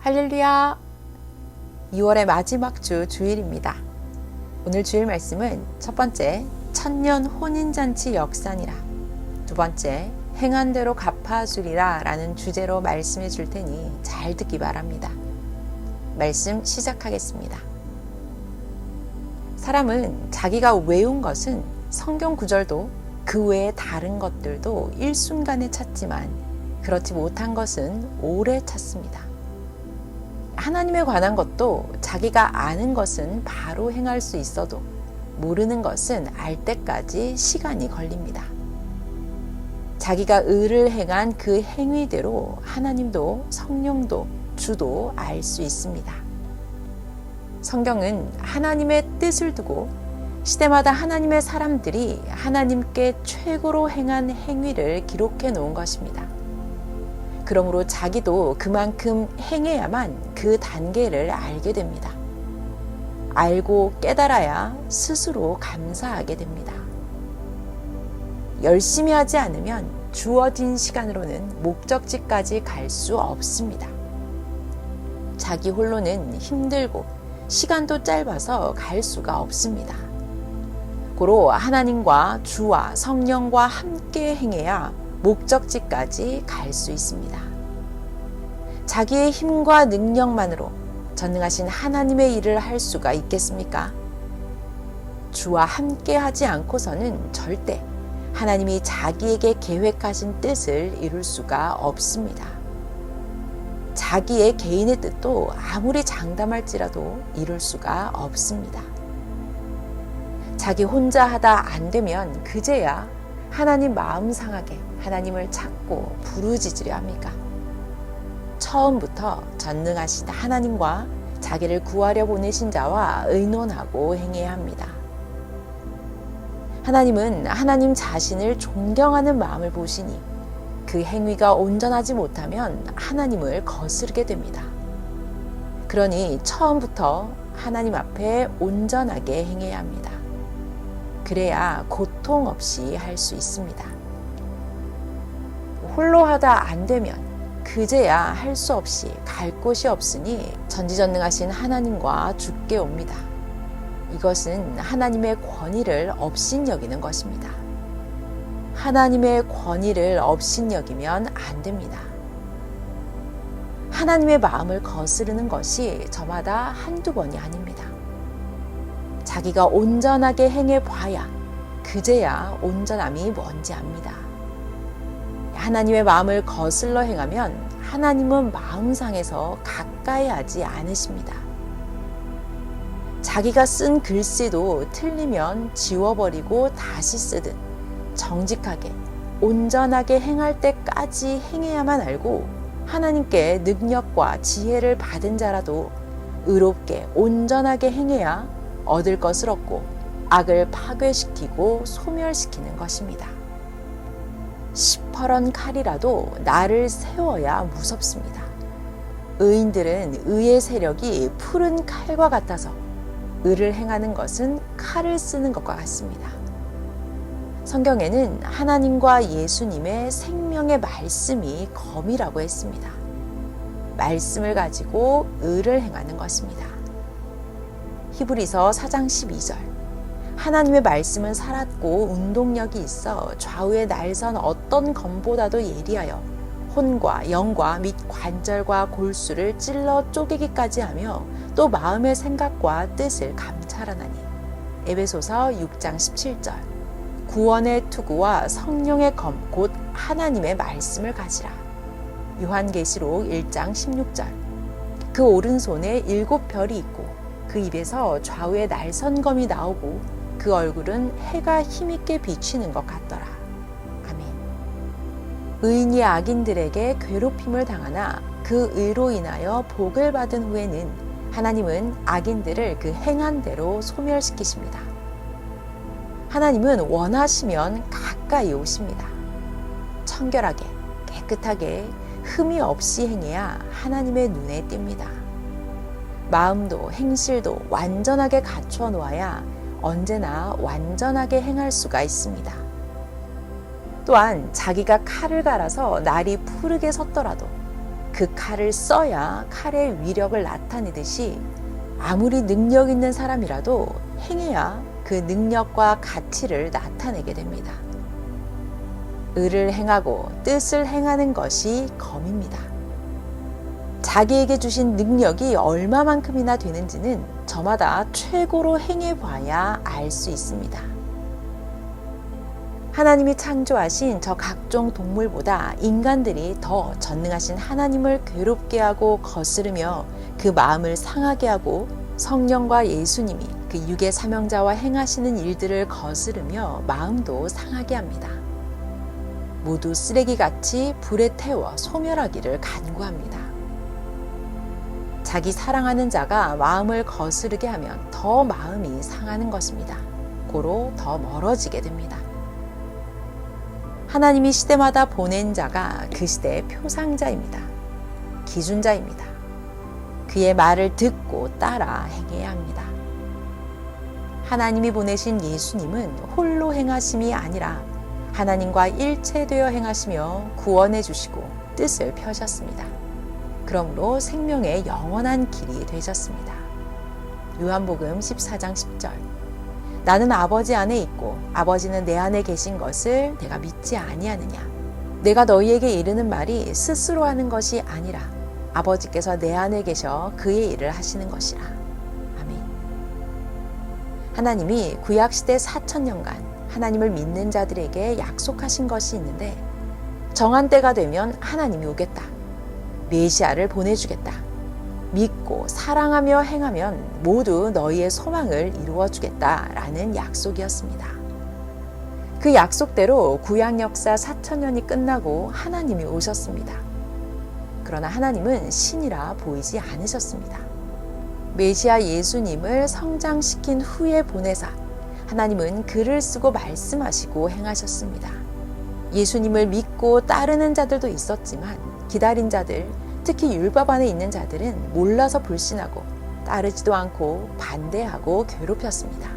할렐루야! 2월의 마지막 주 주일입니다. 오늘 주일 말씀은 첫 번째, 천년 혼인잔치 역사니라. 두 번째, 행한 대로 갚아주리라 라는 주제로 말씀해 줄 테니 잘 듣기 바랍니다. 말씀 시작하겠습니다. 사람은 자기가 외운 것은 성경 구절도 그 외의 다른 것들도 일순간에 찾지만 그렇지 못한 것은 오래 찾습니다. 하나님에 관한 것도 자기가 아는 것은 바로 행할 수 있어도 모르는 것은 알 때까지 시간이 걸립니다. 자기가 의를 행한 그 행위대로 하나님도 성령도 주도 알 수 있습니다. 성경은 하나님의 뜻을 두고 시대마다 하나님의 사람들이 하나님께 최고로 행한 행위를 기록해 놓은 것입니다. 그러므로 자기도 그만큼 행해야만 그 단계를 알게 됩니다. 알고 깨달아야 스스로 감사하게 됩니다. 열심히 하지 않으면 주어진 시간으로는 목적지까지 갈 수 없습니다. 자기 홀로는 힘들고 시간도 짧아서 갈 수가 없습니다. 고로 하나님과 주와 성령과 함께 행해야 목적지까지 갈 수 있습니다. 자기의 힘과 능력만으로 전능하신 하나님의 일을 할 수가 있겠습니까? 주와 함께 하지 않고서는 절대 하나님이 자기에게 계획하신 뜻을 이룰 수가 없습니다. 자기의 개인의 뜻도 아무리 장담할지라도 이룰 수가 없습니다. 자기 혼자 하다 안 되면 그제야 하나님 마음 상하게 하나님을 찾고 부르짖으려 합니까? 처음부터 전능하신 하나님과 자기를 구하려 보내신 자와 의논하고 행해야 합니다. 하나님은 하나님 자신을 존경하는 마음을 보시니 그 행위가 온전하지 못하면 하나님을 거스르게 됩니다. 그러니 처음부터 하나님 앞에 온전하게 행해야 합니다. 그래야 고통 없이 할 수 있습니다. 홀로 하다 안 되면 그제야 할 수 없이 갈 곳이 없으니 전지전능하신 하나님과 죽게 옵니다. 이것은 하나님의 권위를 업신여기는 것입니다. 하나님의 권위를 업신여기면 안 됩니다. 하나님의 마음을 거스르는 것이 저마다 한두 번이 아닙니다. 자기가 온전하게 행해봐야 그제야 온전함이 뭔지 압니다. 하나님의 마음을 거슬러 행하면 하나님은 마음상에서 가까이 하지 않으십니다. 자기가 쓴 글씨도 틀리면 지워버리고 다시 쓰듯 정직하게 온전하게 행할 때까지 행해야만 알고 하나님께 능력과 지혜를 받은 자라도 의롭게 온전하게 행해야 얻을 것을 얻고 악을 파괴시키고 소멸시키는 것입니다. 시퍼런 칼이라도 나를 세워야 무섭습니다. 의인들은 의의 세력이 푸른 칼과 같아서 의를 행하는 것은 칼을 쓰는 것과 같습니다. 성경에는 하나님과 예수님의 생명의 말씀이 검이라고 했습니다. 말씀을 가지고 의를 행하는 것입니다. 히브리서 4장 12절 하나님의 말씀은 살았고 운동력이 있어 좌우의 날선 어떤 검보다도 예리하여 혼과 영과 및 관절과 골수를 찔러 쪼개기까지 하며 또 마음의 생각과 뜻을 감찰하나니. 에베소서 6장 17절 구원의 투구와 성령의 검 곧 하나님의 말씀을 가지라. 요한계시록 1장 16절 그 오른손에 7별이 있고 그 입에서 좌우의 날선 검이 나오고 그 얼굴은 해가 힘있게 비치는 것 같더라. 아멘. 의인이 악인들에게 괴롭힘을 당하나 그 의로 인하여 복을 받은 후에는 하나님은 악인들을 그 행한 대로 소멸시키십니다. 하나님은 원하시면 가까이 오십니다. 청결하게 깨끗하게 흠이 없이 행해야 하나님의 눈에 띕니다. 마음도 행실도 완전하게 갖춰 놓아야 언제나 완전하게 행할 수가 있습니다. 또한 자기가 칼을 갈아서 날이 푸르게 섰더라도 그 칼을 써야 칼의 위력을 나타내듯이 아무리 능력 있는 사람이라도 행해야 그 능력과 가치를 나타내게 됩니다. 의를 행하고 뜻을 행하는 것이 검입니다. 자기에게 주신 능력이 얼마만큼이나 되는지는 저마다 최고로 행해봐야 알 수 있습니다. 하나님이 창조하신 저 각종 동물보다 인간들이 더 전능하신 하나님을 괴롭게 하고 거스르며 그 마음을 상하게 하고 성령과 예수님이 그 육의 사명자와 행하시는 일들을 거스르며 마음도 상하게 합니다. 모두 쓰레기같이 불에 태워 소멸하기를 간구합니다. 자기 사랑하는 자가 마음을 거스르게 하면 더 마음이 상하는 것입니다. 고로 더 멀어지게 됩니다. 하나님이 시대마다 보낸 자가 그 시대의 표상자입니다. 기준자입니다. 그의 말을 듣고 따라 행해야 합니다. 하나님이 보내신 예수님은 홀로 행하심이 아니라 하나님과 일체되어 행하시며 구원해 주시고 뜻을 펴셨습니다. 그러므로 생명의 영원한 길이 되셨습니다. 요한복음 14장 10절. 나는 아버지 안에 있고 아버지는 내 안에 계신 것을 내가 믿지 아니하느냐. 내가 너희에게 이르는 말이 스스로 하는 것이 아니라 아버지께서 내 안에 계셔 그의 일을 하시는 것이라. 아멘. 하나님이 구약시대 4,000년간 하나님을 믿는 자들에게 약속하신 것이 있는데 정한 때가 되면 하나님이 오겠다. 메시아를 보내주겠다. 믿고 사랑하며 행하면 모두 너희의 소망을 이루어주겠다 라는 약속이었습니다. 그 약속대로 구약 역사 4,000년이 끝나고 하나님이 오셨습니다. 그러나 하나님은 신이라 보이지 않으셨습니다. 메시아 예수님을 성장시킨 후에 보내사 하나님은 글을 쓰고 말씀하시고 행하셨습니다. 예수님을 믿고 따르는 자들도 있었지만 기다린 자들, 특히 율법 안에 있는 자들은 몰라서 불신하고 따르지도 않고 반대하고 괴롭혔습니다.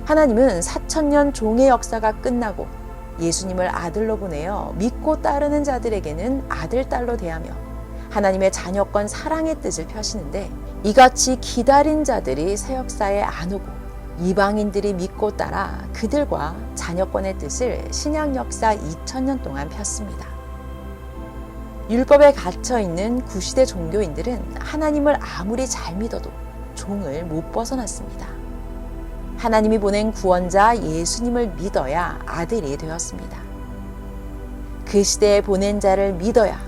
하나님은 4,000년 종의 역사가 끝나고 예수님을 아들로 보내어 믿고 따르는 자들에게는 아들, 딸로 대하며 하나님의 자녀권 사랑의 뜻을 펴시는데 이같이 기다린 자들이 새 역사에 안 오고 이방인들이 믿고 따라 그들과 자녀권의 뜻을 신약 역사 2000년 동안 폈습니다. 율법에 갇혀있는 구시대 종교인들은 하나님을 아무리 잘 믿어도 종을 못 벗어났습니다. 하나님이 보낸 구원자 예수님을 믿어야 아들이 되었습니다. 그 시대에 보낸 자를 믿어야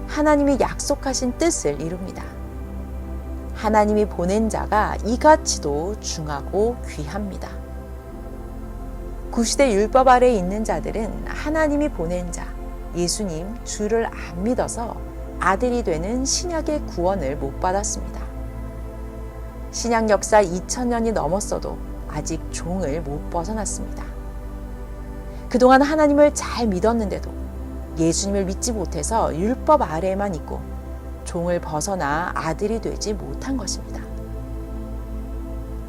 하나님이 약속하신 뜻을 이룹니다. 하나님이 보낸 자가 이같이도 중하고 귀합니다. 구시대 율법 아래에 있는 자들은 하나님이 보낸 자, 예수님 주를 안 믿어서 아들이 되는 신약의 구원을 못 받았습니다. 신약 역사 2000년이 넘었어도 아직 종을 못 벗어났습니다. 그동안 하나님을 잘 믿었는데도 예수님을 믿지 못해서 율법 아래에만 있고 종을 벗어나 아들이 되지 못한 것입니다.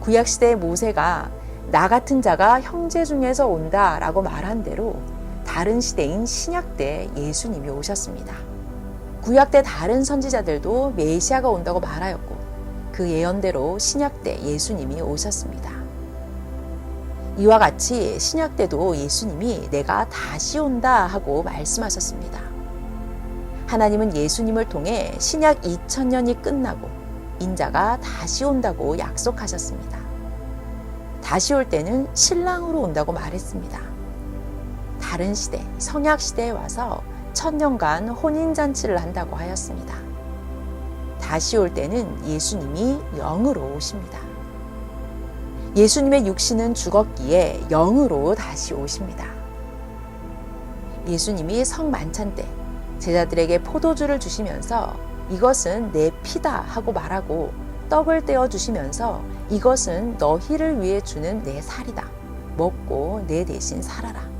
구약시대의 모세가 나 같은 자가 형제 중에서 온다 라고 말한 대로 다른 시대인 신약 때 예수님이 오셨습니다. 구약 때 다른 선지자들도 메시아가 온다고 말하였고 그 예언대로 신약 때 예수님이 오셨습니다. 이와 같이 신약 때도 예수님이 내가 다시 온다 하고 말씀하셨습니다. 하나님은 예수님을 통해 신약 2000년이 끝나고 인자가 다시 온다고 약속하셨습니다. 다시 올 때는 신랑으로 온다고 말했습니다. 다른 시대, 성약 시대에 와서 1000년간 혼인잔치를 한다고 하였습니다. 다시 올 때는 예수님이 영으로 오십니다. 예수님의 육신은 죽었기에 영으로 다시 오십니다. 예수님이 성만찬 때 제자들에게 포도주를 주시면서 이것은 내 피다 하고 말하고 떡을 떼어 주시면서 이것은 너희를 위해 주는 내 살이다. 먹고 내 대신 살아라.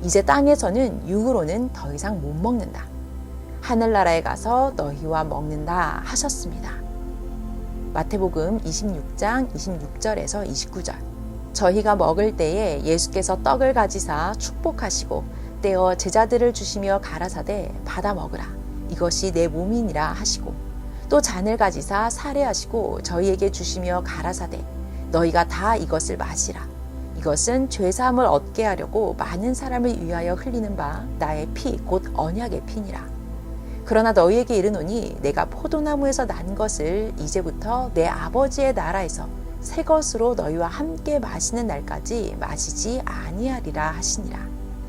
이제 땅에서는 육으로는 더 이상 못 먹는다. 하늘나라에 가서 너희와 먹는다 하셨습니다. 마태복음 26장 26절에서 29절. 저희가 먹을 때에 예수께서 떡을 가지사 축복하시고 떼어 제자들을 주시며 가라사대 받아 먹으라. 이것이 내 몸이니라 하시고 또 잔을 가지사 살해하시고 저희에게 주시며 가라사대 너희가 다 이것을 마시라. 이것은 죄사함을 얻게 하려고 많은 사람을 위하여 흘리는 바 나의 피 곧 언약의 피니라. 그러나 너희에게 이르노니 내가 포도나무에서 난 것을 이제부터 내 아버지의 나라에서 새 것으로 너희와 함께 마시는 날까지 마시지 아니하리라 하시니라.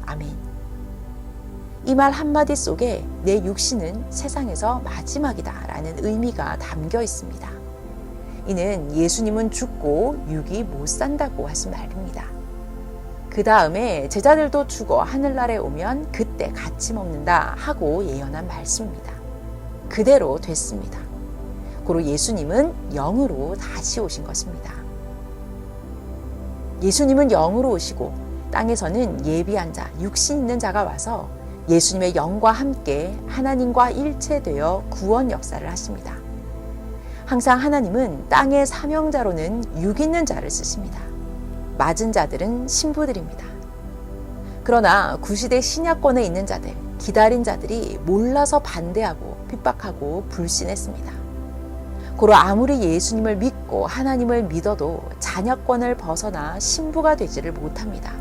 아멘. 이 말 한마디 속에 내 육신은 세상에서 마지막이다 라는 의미가 담겨 있습니다. 이는 예수님은 죽고 육이 못 산다고 하신 말입니다. 그 다음에 제자들도 죽어 하늘나라에 오면 그때 같이 먹는다 하고 예언한 말씀입니다. 그대로 됐습니다. 고로 예수님은 영으로 다시 오신 것입니다. 예수님은 영으로 오시고 땅에서는 예비한 자, 육신 있는 자가 와서 예수님의 영과 함께 하나님과 일체되어 구원 역사를 하십니다. 항상 하나님은 땅의 사명자로는 육 있는 자를 쓰십니다. 맞은 자들은 신부들입니다. 그러나 구시대 신약권에 있는 자들, 기다린 자들이 몰라서 반대하고 핍박하고 불신했습니다. 고로 아무리 예수님을 믿고 하나님을 믿어도 자녀권을 벗어나 신부가 되지를 못합니다.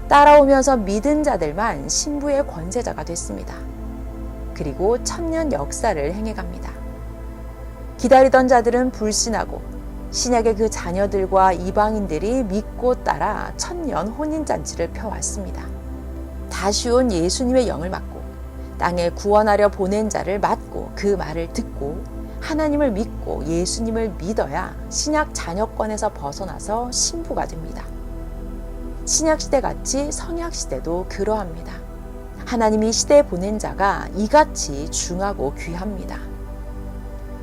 따라오면서 믿은 자들만 신부의 권세자가 됐습니다. 그리고 천년 역사를 행해갑니다. 기다리던 자들은 불신하고 신약의 그 자녀들과 이방인들이 믿고 따라 천년 혼인잔치를 펴왔습니다. 다시 온 예수님의 영을 맡고 땅에 구원하려 보낸 자를 맡고 그 말을 듣고 하나님을 믿고 예수님을 믿어야 신약 자녀권에서 벗어나서 신부가 됩니다. 신약시대같이 성약시대도 그러합니다. 하나님이 시대에 보낸 자가 이같이 중하고 귀합니다.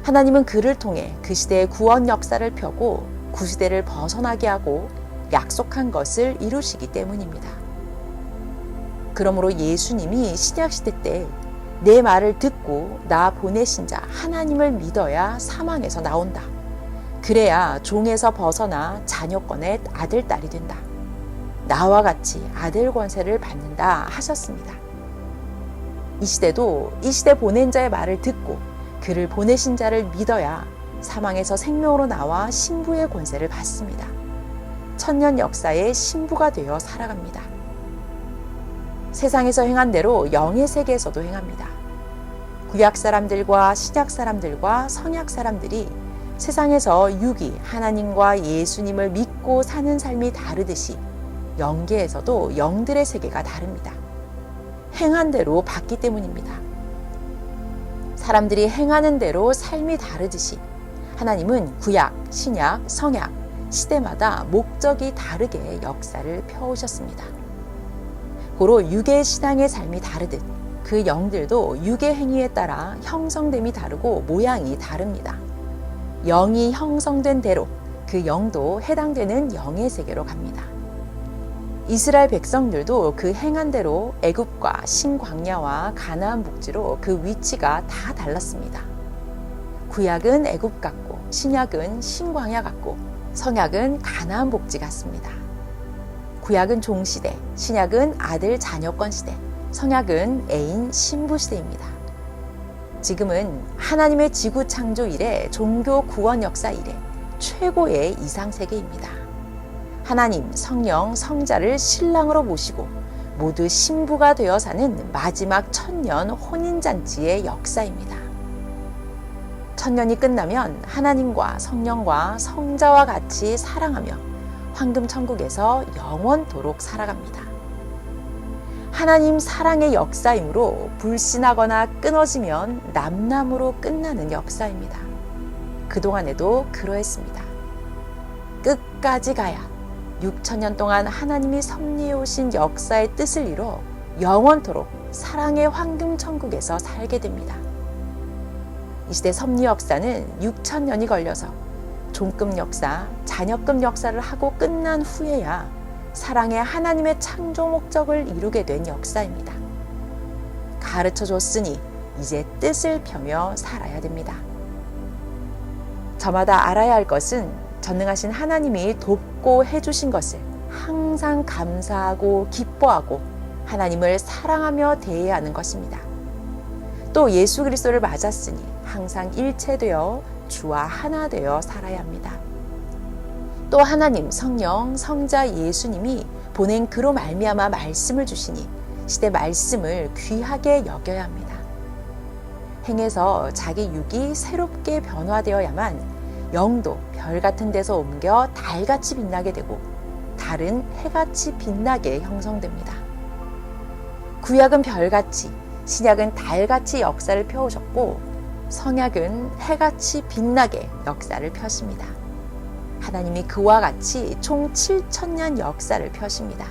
하나님은 그를 통해 그 시대의 구원 역사를 펴고 구시대를 벗어나게 하고 약속한 것을 이루시기 때문입니다. 그러므로 예수님이 신약시대 때 내 말을 듣고 나 보내신 자 하나님을 믿어야 사망에서 나온다. 그래야 종에서 벗어나 자녀권의 아들, 딸이 된다. 나와 같이 아들 권세를 받는다 하셨습니다. 이 시대도 이 시대 보낸 자의 말을 듣고 그를 보내신 자를 믿어야 사망에서 생명으로 나와 신부의 권세를 받습니다. 천년 역사의 신부가 되어 살아갑니다. 세상에서 행한 대로 영의 세계에서도 행합니다. 구약 사람들과 신약 사람들과 성약 사람들이 세상에서 육이 하나님과 예수님을 믿고 사는 삶이 다르듯이 영계에서도 영들의 세계가 다릅니다. 행한 대로 받기 때문입니다. 사람들이 행하는 대로 삶이 다르듯이 하나님은 구약, 신약, 성약, 시대마다 목적이 다르게 역사를 펴오셨습니다. 고로 육의 신앙의 삶이 다르듯 그 영들도 육의 행위에 따라 형성됨이 다르고 모양이 다릅니다. 영이 형성된 대로 그 영도 해당되는 영의 세계로 갑니다. 이스라엘 백성들도 그 행한 대로 애굽과 신광야와 가나안 북지로 그 위치가 다 달랐습니다. 구약은 애굽 같고 신약은 신광야 같고 성약은 가나안 복지 같습니다. 구약은 종시대, 신약은 아들 자녀권 시대, 성약은 애인 신부 시대입니다. 지금은 하나님의 지구 창조 이래 종교 구원 역사 이래 최고의 이상 세계입니다. 하나님, 성령, 성자를 신랑으로 모시고 모두 신부가 되어 사는 마지막 천년 혼인잔치의 역사입니다. 천년이 끝나면 하나님과 성령과 성자와 같이 사랑하며 황금천국에서 영원토록 살아갑니다. 하나님 사랑의 역사이므로 불신하거나 끊어지면 남남으로 끝나는 역사입니다. 그동안에도 그러했습니다. 끝까지 가야 6천년 동안 하나님이 섭리해 오신 역사의 뜻을 이뤄 영원토록 사랑의 황금천국에서 살게 됩니다. 이 시대 섭리 역사는 6천년이 걸려서 종급 역사, 자녀급 역사를 하고 끝난 후에야 사랑의 하나님의 창조 목적을 이루게 된 역사입니다. 가르쳐 줬으니 이제 뜻을 펴며 살아야 됩니다. 저마다 알아야 할 것은 전능하신 하나님이 돕고 해주신 것을 항상 감사하고 기뻐하고 하나님을 사랑하며 대해야 하는 것입니다. 또 예수 그리스도를 맞았으니 항상 일체되어 주와 하나 되어 살아야 합니다. 또 하나님, 성령, 성자 예수님이 보낸 그로 말미암아 말씀을 주시니 시대 말씀을 귀하게 여겨야 합니다. 행해서 자기 육이 새롭게 변화되어야만 영도 별 같은 데서 옮겨 달같이 빛나게 되고 달은 해같이 빛나게 형성됩니다. 구약은 별같이, 신약은 달같이 역사를 펴오셨고 성약은 해같이 빛나게 역사를 펴십니다. 하나님이 그와 같이 총 7,000년 역사를 펴십니다.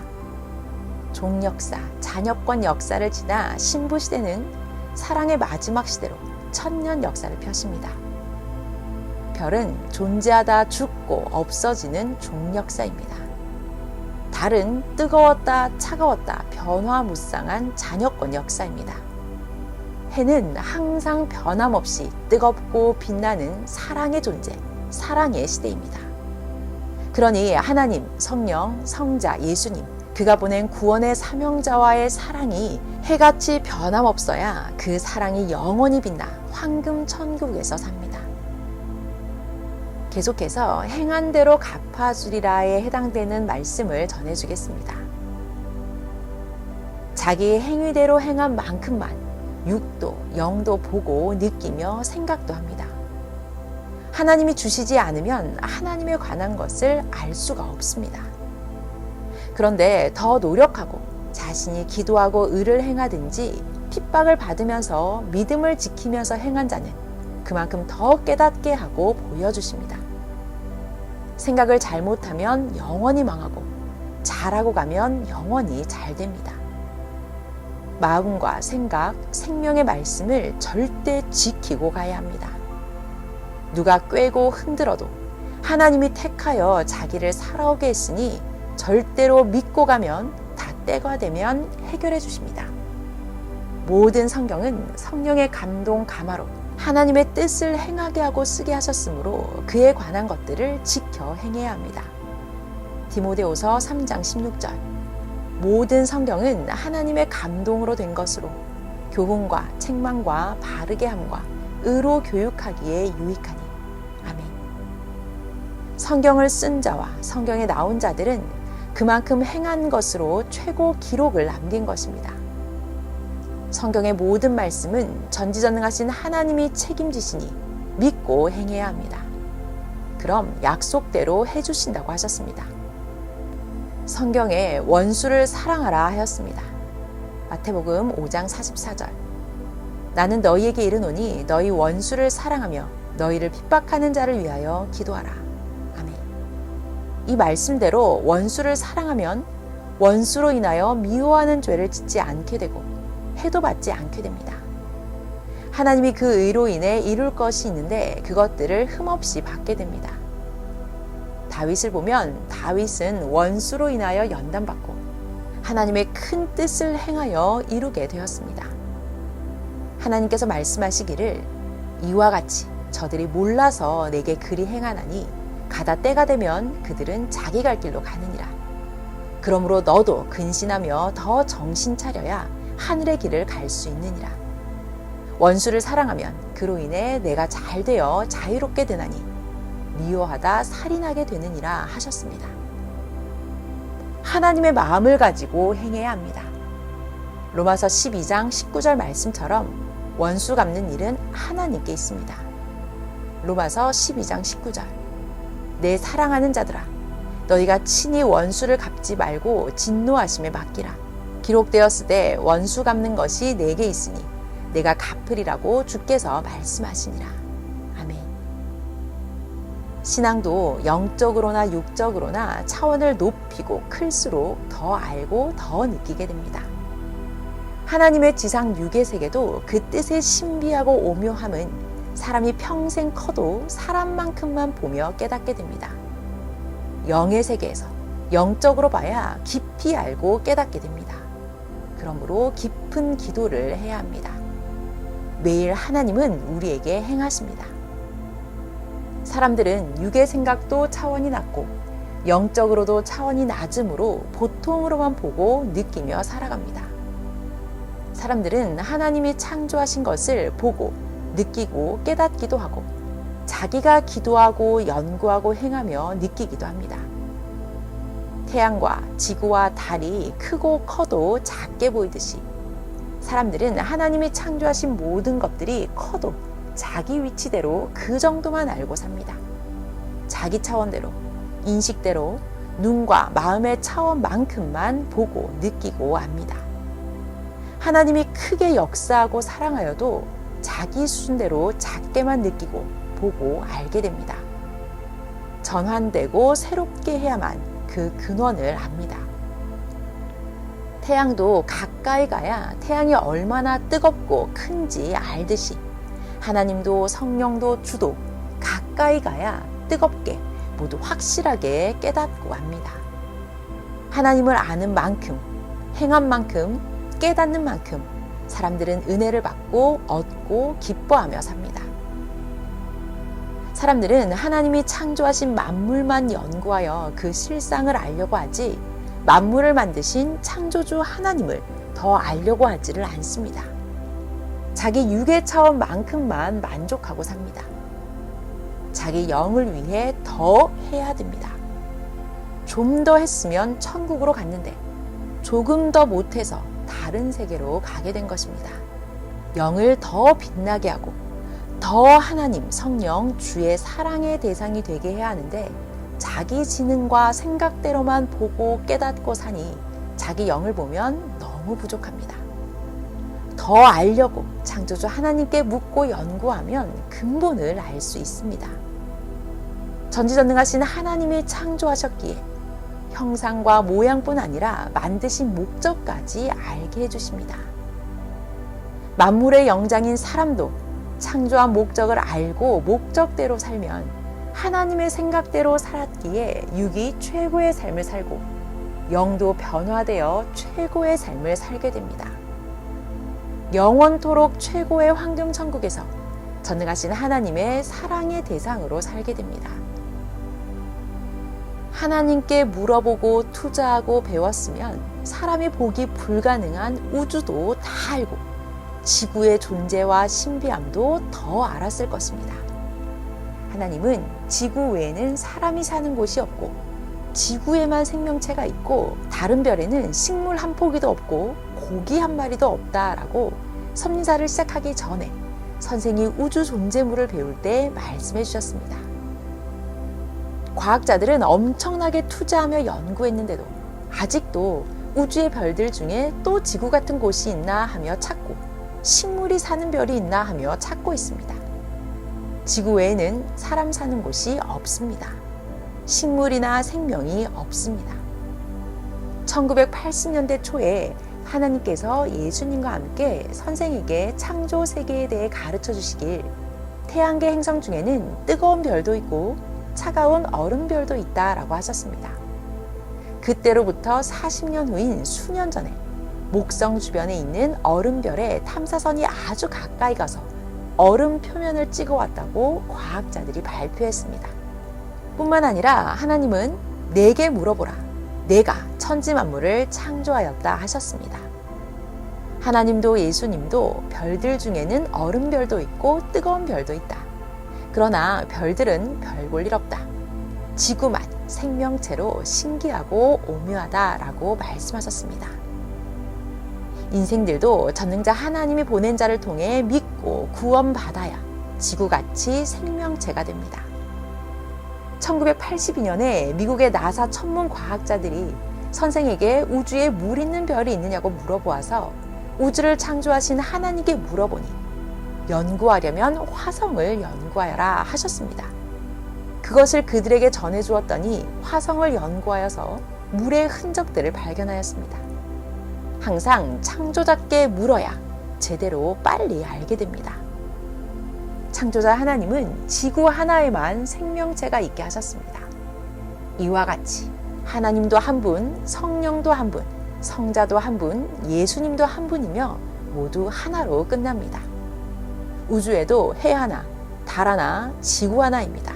종역사, 잔여권 역사를 지나 신부시대는 사랑의 마지막 시대로 1000년 역사를 펴십니다. 별은 존재하다 죽고 없어지는 종역사입니다. 달은 뜨거웠다 차가웠다 변화무쌍한 잔여권 역사입니다. 해는 항상 변함없이 뜨겁고 빛나는 사랑의 존재, 사랑의 시대입니다. 그러니 하나님, 성령, 성자, 예수님, 그가 보낸 구원의 사명자와의 사랑이 해같이 변함없어야 그 사랑이 영원히 빛나 황금 천국에서 삽니다. 계속해서 행한 대로 갚아주리라에 해당되는 말씀을 전해주겠습니다. 자기의 행위대로 행한 만큼만 육도, 영도 보고 느끼며 생각도 합니다. 하나님이 주시지 않으면 하나님에 관한 것을 알 수가 없습니다. 그런데 더 노력하고 자신이 기도하고 의를 행하든지 핍박을 받으면서 믿음을 지키면서 행한 자는 그만큼 더 깨닫게 하고 보여주십니다. 생각을 잘못하면 영원히 망하고 잘하고 가면 영원히 잘 됩니다. 마음과 생각, 생명의 말씀을 절대 지키고 가야 합니다. 누가 꾀고 흔들어도 하나님이 택하여 자기를 살아오게 했으니 절대로 믿고 가면 다 때가 되면 해결해 주십니다. 모든 성경은 성령의 감동 감화로 하나님의 뜻을 행하게 하고 쓰게 하셨으므로 그에 관한 것들을 지켜 행해야 합니다. 디모데후서 3장 16절. 모든 성경은 하나님의 감동으로 된 것으로 교훈과 책망과 바르게 함과 의로 교육하기에 유익하니. 아멘. 성경을 쓴 자와 성경에 나온 자들은 그만큼 행한 것으로 최고 기록을 남긴 것입니다. 성경의 모든 말씀은 전지전능하신 하나님이 책임지시니 믿고 행해야 합니다. 그럼 약속대로 해주신다고 하셨습니다. 성경에 원수를 사랑하라 하였습니다. 마태복음 5장 44절. 나는 너희에게 이르노니 너희 원수를 사랑하며 너희를 핍박하는 자를 위하여 기도하라. 아멘. 이 말씀대로 원수를 사랑하면 원수로 인하여 미워하는 죄를 짓지 않게 되고 해도 받지 않게 됩니다. 하나님이 그 의로 인해 이룰 것이 있는데 그것들을 흠없이 받게 됩니다. 다윗을 보면 다윗은 원수로 인하여 연단받고 하나님의 큰 뜻을 행하여 이루게 되었습니다. 하나님께서 말씀하시기를 이와 같이 저들이 몰라서 내게 그리 행하나니 가다 때가 되면 그들은 자기 갈 길로 가느니라. 그러므로 너도 근신하며 더 정신 차려야 하늘의 길을 갈 수 있느니라. 원수를 사랑하면 그로 인해 내가 잘 되어 자유롭게 되나니 미워하다 살인하게 되느니라 하셨습니다. 하나님의 마음을 가지고 행해야 합니다. 로마서 12장 19절 말씀처럼 원수 갚는 일은 하나님께 있습니다. 로마서 12장 19절. 내 사랑하는 자들아 너희가 친히 원수를 갚지 말고 진노하심에 맡기라. 기록되었으되 원수 갚는 것이 내게 있으니 내가 갚으리라고 주께서 말씀하시니라. 아멘. 신앙도 영적으로나 육적으로나 차원을 높이고 클수록 더 알고 더 느끼게 됩니다. 하나님의 지상 육의 세계도 그 뜻의 신비하고 오묘함은 사람이 평생 커도 사람만큼만 보며 깨닫게 됩니다. 영의 세계에서 영적으로 봐야 깊이 알고 깨닫게 됩니다. 그러므로 깊은 기도를 해야 합니다. 매일 하나님은 우리에게 행하십니다. 사람들은 육의 생각도 차원이 낮고 영적으로도 차원이 낮으므로 보통으로만 보고 느끼며 살아갑니다. 사람들은 하나님이 창조하신 것을 보고 느끼고 깨닫기도 하고 자기가 기도하고 연구하고 행하며 느끼기도 합니다. 태양과 지구와 달이 크고 커도 작게 보이듯이 사람들은 하나님이 창조하신 모든 것들이 커도 자기 위치대로 그 정도만 알고 삽니다. 자기 차원대로, 인식대로 눈과 마음의 차원만큼만 보고 느끼고 압니다. 하나님이 크게 역사하고 사랑하여도 자기 수준대로 작게만 느끼고 보고 알게 됩니다. 전환되고 새롭게 해야만 그 근원을 압니다. 태양도 가까이 가야 태양이 얼마나 뜨겁고 큰지 알듯이 하나님도 성령도 주도 가까이 가야 뜨겁게 모두 확실하게 깨닫고 압니다. 하나님을 아는 만큼, 행한 만큼, 깨닫는 만큼 사람들은 은혜를 받고 얻고 기뻐하며 삽니다. 사람들은 하나님이 창조하신 만물만 연구하여 그 실상을 알려고 하지 만물을 만드신 창조주 하나님을 더 알려고 하지를 않습니다. 자기 육의 차원만큼만 만족하고 삽니다. 자기 영을 위해 더 해야 됩니다. 좀 더 했으면 천국으로 갔는데 조금 더 못해서 다른 세계로 가게 된 것입니다. 영을 더 빛나게 하고 더 하나님, 성령, 주의 사랑의 대상이 되게 해야 하는데 자기 지능과 생각대로만 보고 깨닫고 사니 자기 영을 보면 너무 부족합니다. 더 알려고 창조주 하나님께 묻고 연구하면 근본을 알 수 있습니다. 전지전능하신 하나님이 창조하셨기에 형상과 모양뿐 아니라 만드신 목적까지 알게 해주십니다. 만물의 영장인 사람도 창조한 목적을 알고 목적대로 살면 하나님의 생각대로 살았기에 육이 최고의 삶을 살고 영도 변화되어 최고의 삶을 살게 됩니다. 영원토록 최고의 황금천국에서 전능하신 하나님의 사랑의 대상으로 살게 됩니다. 하나님께 물어보고 투자하고 배웠으면 사람이 보기 불가능한 우주도 다 알고 지구의 존재와 신비함도 더 알았을 것입니다. 하나님은 지구 외에는 사람이 사는 곳이 없고 지구에만 생명체가 있고 다른 별에는 식물 한 포기도 없고 고기 한 마리도 없다라고 섭리사를 시작하기 전에 선생이 우주 존재물을 배울 때 말씀해 주셨습니다. 과학자들은 엄청나게 투자하며 연구했는데도 아직도 우주의 별들 중에 또 지구 같은 곳이 있나 하며 찾고 식물이 사는 별이 있나 하며 찾고 있습니다. 지구 외에는 사람 사는 곳이 없습니다. 식물이나 생명이 없습니다. 1980년대 초에 하나님께서 예수님과 함께 선생에게 창조 세계에 대해 가르쳐 주시길 태양계 행성 중에는 뜨거운 별도 있고 차가운 얼음별도 있다라고 하셨습니다. 그때로부터 40년 후인 수년 전에 목성 주변에 있는 얼음별에 탐사선이 아주 가까이 가서 얼음 표면을 찍어왔다고 과학자들이 발표했습니다. 뿐만 아니라 하나님은 내게 물어보라. 내가 천지 만물을 창조하였다 하셨습니다. 하나님도 예수님도 별들 중에는 얼음별도 있고 뜨거운 별도 있다. 그러나 별들은 별 볼 일 없다. 지구만 생명체로 신기하고 오묘하다라고 말씀하셨습니다. 인생들도 전능자 하나님이 보낸 자를 통해 믿고 구원받아야 지구같이 생명체가 됩니다. 1982년에 미국의 나사 천문 과학자들이 선생에게 우주에 물 있는 별이 있느냐고 물어보아서 우주를 창조하신 하나님께 물어보니 연구하려면 화성을 연구하여라 하셨습니다. 그것을 그들에게 전해주었더니 화성을 연구하여서 물의 흔적들을 발견하였습니다. 항상 창조자께 물어야 제대로 빨리 알게 됩니다. 창조자 하나님은 지구 하나에만 생명체가 있게 하셨습니다. 이와 같이 하나님도 한 분, 성령도 한 분, 성자도 한 분, 예수님도 한 분이며 모두 하나로 끝납니다. 우주에도 해 하나, 달 하나, 지구 하나입니다.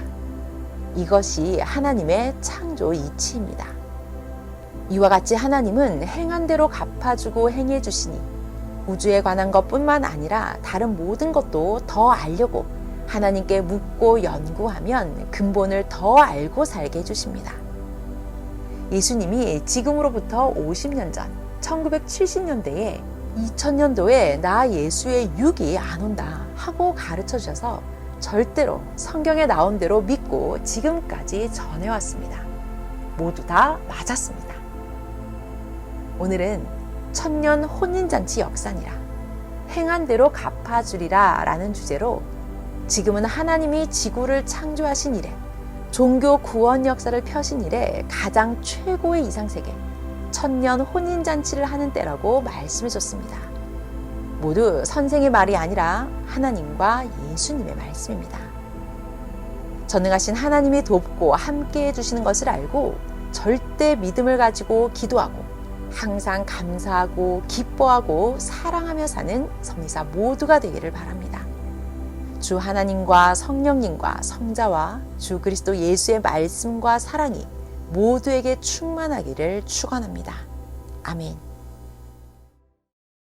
이것이 하나님의 창조 이치입니다. 이와 같이 하나님은 행한 대로 갚아주고 행해 주시니 우주에 관한 것뿐만 아니라 다른 모든 것도 더 알려고 하나님께 묻고 연구하면 근본을 더 알고 살게 해주십니다. 예수님이 지금으로부터 50년 전 1970년대에 2000년도에 나 예수의 육이 안 온다 하고 가르쳐 주셔서 절대로 성경에 나온 대로 믿고 지금까지 전해왔습니다. 모두 다 맞았습니다. 오늘은 천년 혼인잔치 역사니라 행한 대로 갚아주리라 라는 주제로 지금은 하나님이 지구를 창조하신 이래 종교 구원 역사를 펴신 이래 가장 최고의 이상세계 천년 혼인잔치를 하는 때라고 말씀해 줬습니다. 모두 선생의 말이 아니라 하나님과 예수님의 말씀입니다. 전능하신 하나님이 돕고 함께 해주시는 것을 알고 절대 믿음을 가지고 기도하고 항상 감사하고 기뻐하고 사랑하며 사는 성리사 모두가 되기를 바랍니다. 주 하나님과 성령님과 성자와 주 그리스도 예수의 말씀과 사랑이 모두에게 충만하기를 축원합니다. 아멘.